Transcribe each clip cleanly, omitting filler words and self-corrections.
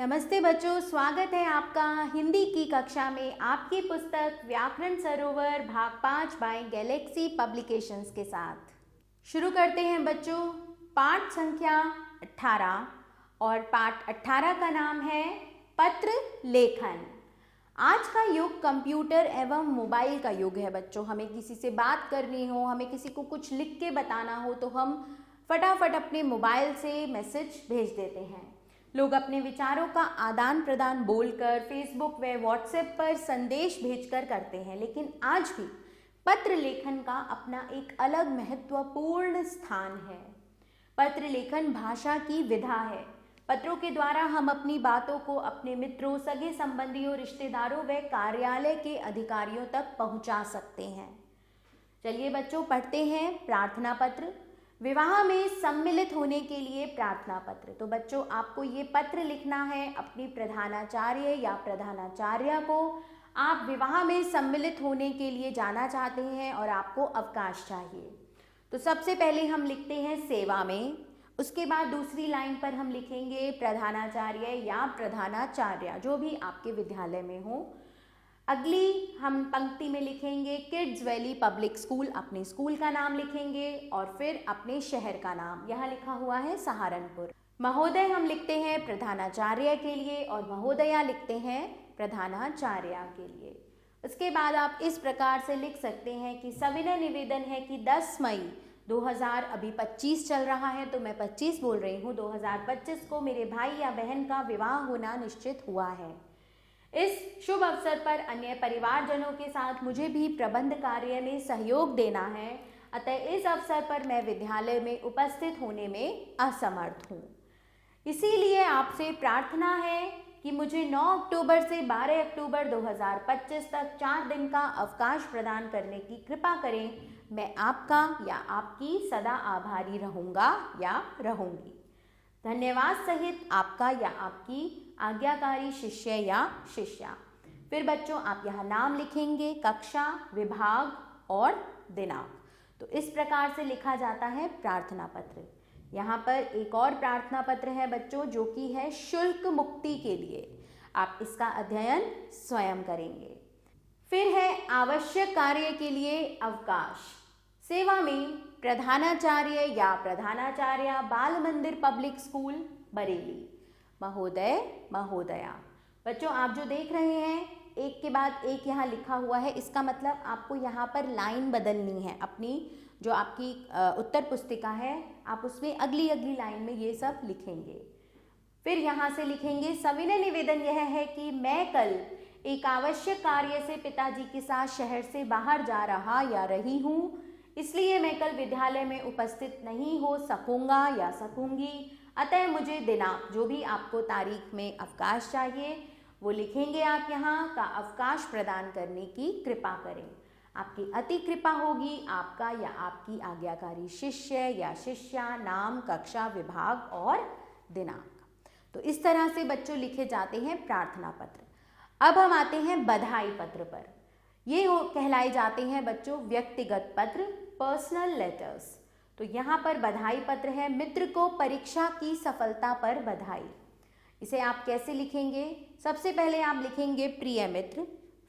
नमस्ते बच्चों, स्वागत है आपका हिंदी की कक्षा में आपकी पुस्तक व्याकरण सरोवर भाग 5 बाय गैलेक्सी पब्लिकेशंस के साथ। शुरू करते हैं बच्चों। पाठ संख्या 18 और पाठ 18 का नाम है पत्र लेखन। आज का युग कंप्यूटर एवं मोबाइल का युग है बच्चों। हमें किसी से बात करनी हो, हमें किसी को कुछ लिख के बताना हो तो हम फटाफट अपने मोबाइल से मैसेज भेज देते हैं। लोग अपने विचारों का आदान प्रदान बोलकर फेसबुक व व्हाट्सएप पर संदेश भेजकर करते हैं, लेकिन आज भी पत्र लेखन का अपना एक अलग महत्वपूर्ण स्थान है। पत्र लेखन भाषा की विधा है। पत्रों के द्वारा हम अपनी बातों को अपने मित्रों, सगे संबंधियों, रिश्तेदारों व कार्यालय के अधिकारियों तक पहुंचा सकते हैं। चलिए बच्चों, पढ़ते हैं प्रार्थना पत्र। विवाह में सम्मिलित होने के लिए प्रार्थना पत्र। तो बच्चों, आपको ये पत्र लिखना है अपनी प्रधानाचार्य या प्रधानाचार्या को। आप विवाह में सम्मिलित होने के लिए जाना चाहते हैं और आपको अवकाश चाहिए। तो सबसे पहले हम लिखते हैं सेवा में, उसके बाद दूसरी लाइन पर हम लिखेंगे प्रधानाचार्य या प्रधानाचार्या, जो भी आपके विद्यालय में हो। अगली हम पंक्ति में लिखेंगे किड्स वैली पब्लिक स्कूल, अपने स्कूल का नाम लिखेंगे और फिर अपने शहर का नाम। यहाँ लिखा हुआ है सहारनपुर। महोदय हम लिखते हैं प्रधानाचार्य के लिए और महोदया लिखते हैं प्रधानाचार्या के लिए। उसके बाद आप इस प्रकार से लिख सकते हैं कि सविनय निवेदन है कि 10 मई 2000, अभी 25 चल रहा है तो मैं 25 बोल रही हूँ, 2025 को मेरे भाई या बहन का विवाह होना निश्चित हुआ है। इस शुभ अवसर पर अन्य परिवारजनों के साथ मुझे भी प्रबंध कार्य में सहयोग देना है, अतः इस अवसर पर मैं विद्यालय में उपस्थित होने में असमर्थ हूँ। इसीलिए आपसे प्रार्थना है कि मुझे 9 अक्टूबर से 12 अक्टूबर 2025 तक 4 दिन का अवकाश प्रदान करने की कृपा करें। मैं आपका या आपकी सदा आभारी रहूँगा या रहूँगी। धन्यवाद सहित आपका या आपकी आज्ञाकारी शिष्य या शिष्या। फिर बच्चों, आप यहाँ नाम लिखेंगे, कक्षा, विभाग और दिनांक। तो इस प्रकार से लिखा जाता है प्रार्थना पत्र। यहाँ पर एक और प्रार्थना पत्र है बच्चों, जो कि है शुल्क मुक्ति के लिए। आप इसका अध्ययन स्वयं करेंगे। फिर है आवश्यक कार्य के लिए अवकाश। सेवा में प्रधानाचार्य या प्रधानाचार्या, बाल मंदिर पब्लिक स्कूल, बरेली। महोदय, महोदया। बच्चों, आप जो देख रहे हैं एक के बाद एक यहाँ लिखा हुआ है, इसका मतलब आपको यहाँ पर लाइन बदलनी है। अपनी जो आपकी उत्तर पुस्तिका है, आप उसमें अगली लाइन में ये सब लिखेंगे। फिर यहाँ से लिखेंगे सविनय निवेदन यह है कि मैं कल एक आवश्यक कार्य से पिताजी के साथ शहर से बाहर जा रहा या रही हूँ, इसलिए मैं कल विद्यालय में उपस्थित नहीं हो सकूंगा या सकूंगी। अतः मुझे दिनांक, जो भी आपको तारीख में अवकाश चाहिए वो लिखेंगे आप यहाँ, का अवकाश प्रदान करने की कृपा करें। आपकी अति कृपा होगी। आपका या आपकी आज्ञाकारी शिष्य या शिष्या, नाम, कक्षा, विभाग और दिनांक। तो इस तरह से बच्चों लिखे जाते हैं प्रार्थना पत्र। अब हम आते हैं बधाई पत्र पर। ये कहलाए जाते हैं बच्चों व्यक्तिगत पत्र, पर्सनल लेटर्स। तो यहाँ पर बधाई पत्र है, मित्र को परीक्षा की सफलता पर बधाई। इसे आप कैसे लिखेंगे? सबसे पहले आप लिखेंगे प्रिय मित्र,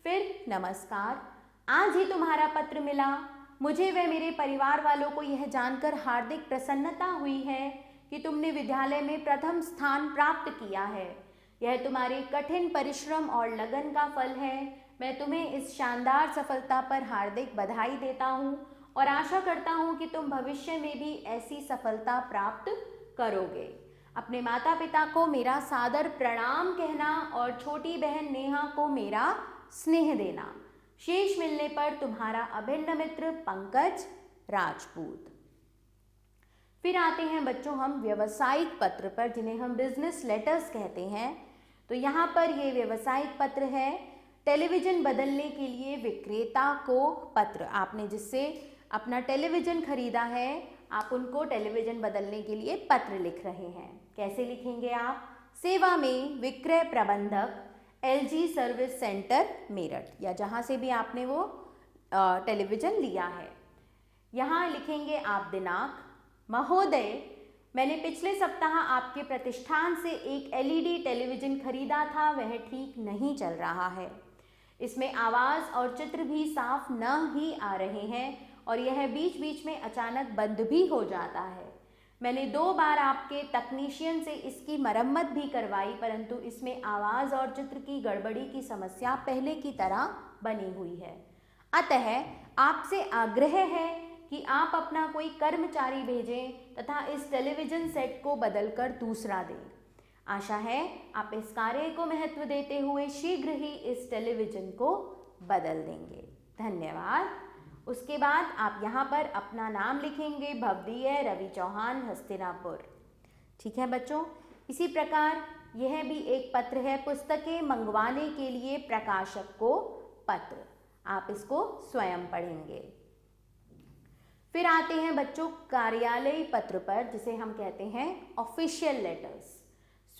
फिर नमस्कार, आज ही तुम्हारा पत्र मिला। मुझे व मेरे परिवार वालों को यह जानकर हार्दिक प्रसन्नता हुई है कि तुमने विद्यालय में प्रथम स्थान प्राप्त किया है। यह तुम्हारे कठिन परिश्रम और लगन का फल है। मैं तुम्हें इस शानदार सफलता पर हार्दिक बधाई देता हूँ और आशा करता हूँ कि तुम भविष्य में भी ऐसी सफलता प्राप्त करोगे। अपने माता पिता को मेरा सादर प्रणाम कहना और छोटी बहन नेहा को मेरा स्नेह देना। शेष मिलने पर तुम्हारा अभिन्न मित्र पंकज राजपूत। फिर आते हैं बच्चों हम व्यवसायिक पत्र पर, जिन्हें हम बिजनेस लेटर्स कहते हैं। तो यहाँ पर ये व्यवसायिक पत्र है। टेलीविज़न बदलने के लिए विक्रेता को पत्र। आपने जिससे अपना टेलीविज़न खरीदा है, आप उनको टेलीविज़न बदलने के लिए पत्र लिख रहे हैं। कैसे लिखेंगे आप? सेवा में विक्रय प्रबंधक, LG सर्विस सेंटर मेरठ, या जहाँ से भी आपने वो टेलीविज़न लिया है। यहाँ लिखेंगे आप दिनांक। महोदय, मैंने पिछले सप्ताह आपके प्रतिष्ठान से एक LED टेलीविज़न खरीदा था, वह ठीक नहीं चल रहा है। इसमें आवाज़ और चित्र भी साफ न ही आ रहे हैं और यह बीच बीच में अचानक बंद भी हो जाता है। मैंने 2 बार आपके तकनीशियन से इसकी मरम्मत भी करवाई, परंतु इसमें आवाज़ और चित्र की गड़बड़ी की समस्या पहले की तरह बनी हुई है। अतः आपसे आग्रह है कि आप अपना कोई कर्मचारी भेजें तथा इस टेलीविज़न सेट को बदलकर दूसरा दें। आशा है आप इस कार्य को महत्व देते हुए शीघ्र ही इस टेलीविज़न को बदल देंगे। धन्यवाद। उसके बाद आप यहाँ पर अपना नाम लिखेंगे, भवदीय रवि चौहान, हस्तिनापुर। ठीक है बच्चों, इसी प्रकार यह भी एक पत्र है, पुस्तकें मंगवाने के लिए प्रकाशक को पत्र। आप इसको स्वयं पढ़ेंगे। फिर आते हैं बच्चों कार्यालयी पत्र पर, जिसे हम कहते हैं ऑफिशियल लेटर्स।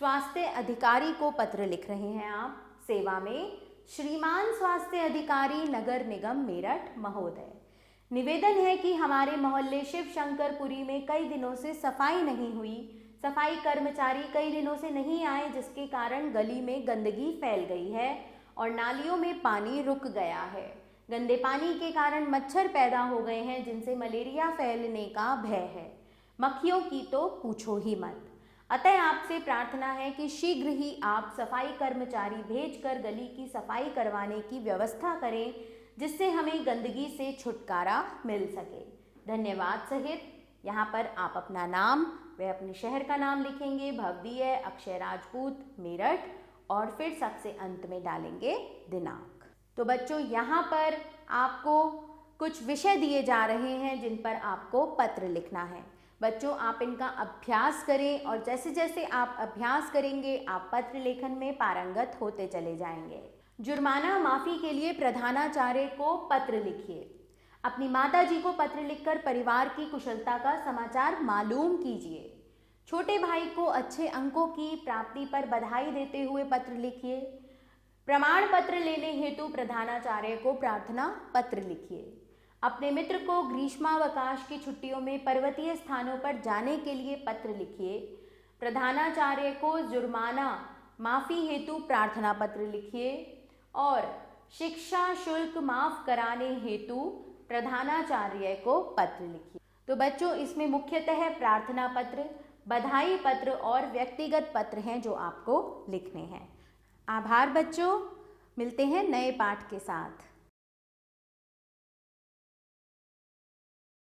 स्वास्थ्य अधिकारी को पत्र लिख रहे हैं आप। सेवा में श्रीमान स्वास्थ्य अधिकारी नगर निगम मेरठ महोदय, निवेदन है कि हमारे मोहल्ले शिव शंकरपुरी में कई दिनों से सफाई नहीं हुई। सफाई कर्मचारी कई दिनों से नहीं आए, जिसके कारण गली में गंदगी फैल गई है और नालियों में पानी रुक गया है। गंदे पानी के कारण मच्छर पैदा हो गए हैं, जिनसे मलेरिया फैलने का भय है। मक्खियों की तो पूछो ही मत। अतः आपसे प्रार्थना है कि शीघ्र ही आप सफाई कर्मचारी भेजकर गली की सफाई करवाने की व्यवस्था करें, जिससे हमें गंदगी से छुटकारा मिल सके। धन्यवाद सहित यहाँ पर आप अपना नाम व अपने शहर का नाम लिखेंगे, भवदीय अक्षय राजपूत मेरठ, और फिर सबसे अंत में डालेंगे दिनांक। तो बच्चों यहाँ पर आपको कुछ विषय दिए जा रहे हैं जिन पर आपको पत्र लिखना है। बच्चों आप इनका अभ्यास करें और जैसे जैसे आप अभ्यास करेंगे आप पत्र लेखन में पारंगत होते चले जाएंगे। जुर्माना माफ़ी के लिए प्रधानाचार्य को पत्र लिखिए। अपनी माता जी को पत्र लिखकर परिवार की कुशलता का समाचार मालूम कीजिए। छोटे भाई को अच्छे अंकों की प्राप्ति पर बधाई देते हुए पत्र लिखिए। प्रमाण पत्र लेने हेतु प्रधानाचार्य को प्रार्थना पत्र लिखिए। अपने मित्र को ग्रीष्मावकाश की छुट्टियों में पर्वतीय स्थानों पर जाने के लिए पत्र लिखिए। प्रधानाचार्य को जुर्माना माफ़ी हेतु प्रार्थना पत्र लिखिए और शिक्षा शुल्क माफ़ कराने हेतु प्रधानाचार्य को पत्र लिखिए। तो बच्चों इसमें मुख्यतः प्रार्थना पत्र, बधाई पत्र और व्यक्तिगत पत्र हैं जो आपको लिखने हैं। आभार बच्चों, मिलते हैं नए पाठ के साथ।